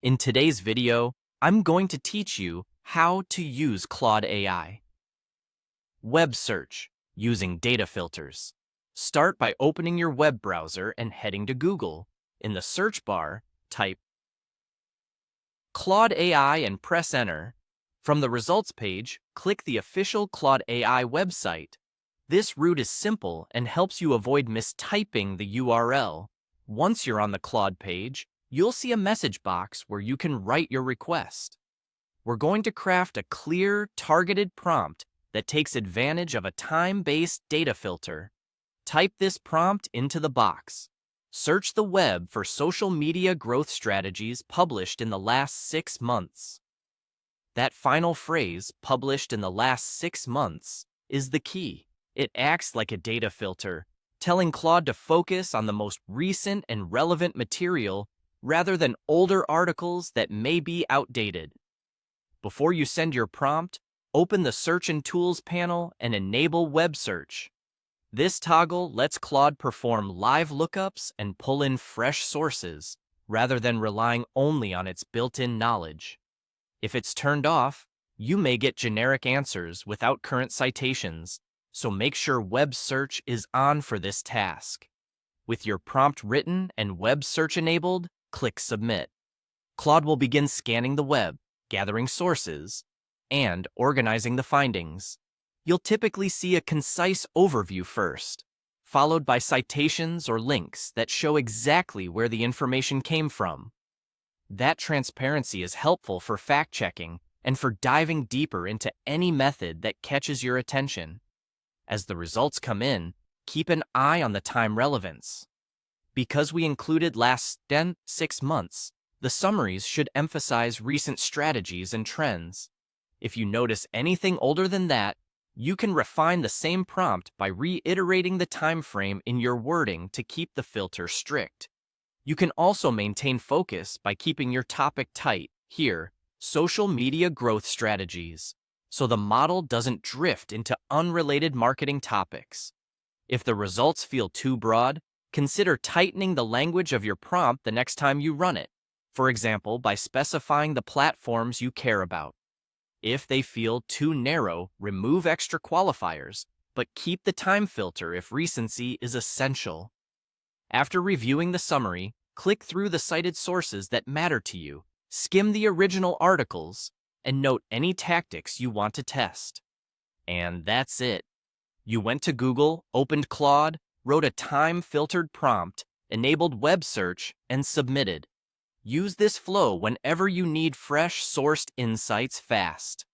In today's video, I'm going to teach you how to use Claude AI. Web search using data filters. Start by opening your web browser and heading to Google. In the search bar, type Claude AI and press enter. From the results page, click the official Claude AI website. This route is simple and helps you avoid mistyping the URL. Once you're on the Claude page, you'll see a message box where you can write your request. We're going to craft a clear, targeted prompt that takes advantage of a time-based data filter. Type this prompt into the box. Search the web for social media growth strategies published in the last 6 months. That final phrase, published in the last 6 months, is the key. It acts like a data filter, telling Claude to focus on the most recent and relevant material rather than older articles that may be outdated. Before you send your prompt, open the Search and Tools panel and enable Web Search. This toggle lets Claude perform live lookups and pull in fresh sources, rather than relying only on its built-in knowledge. If it's turned off, you may get generic answers without current citations, so make sure Web Search is on for this task. With your prompt written and Web Search enabled, click Submit. Claude will begin scanning the web, gathering sources, and organizing the findings. You'll typically see a concise overview first, followed by citations or links that show exactly where the information came from. That transparency is helpful for fact-checking and for diving deeper into any method that catches your attention. As the results come in, keep an eye on the time relevance. Because we included last 6 months, the summaries should emphasize recent strategies and trends. If you notice anything older than that, you can refine the same prompt by reiterating the time frame in your wording to keep the filter strict. You can also maintain focus by keeping your topic tight, here, social media growth strategies, so the model doesn't drift into unrelated marketing topics. If the results feel too broad, consider tightening the language of your prompt the next time you run it, for example, by specifying the platforms you care about. If they feel too narrow, remove extra qualifiers, but keep the time filter if recency is essential. After reviewing the summary, click through the cited sources that matter to you, skim the original articles, and note any tactics you want to test. And that's it. You went to Google, opened Claude, wrote a time-filtered prompt, enabled web search, and submitted. Use this flow whenever you need fresh, sourced insights fast.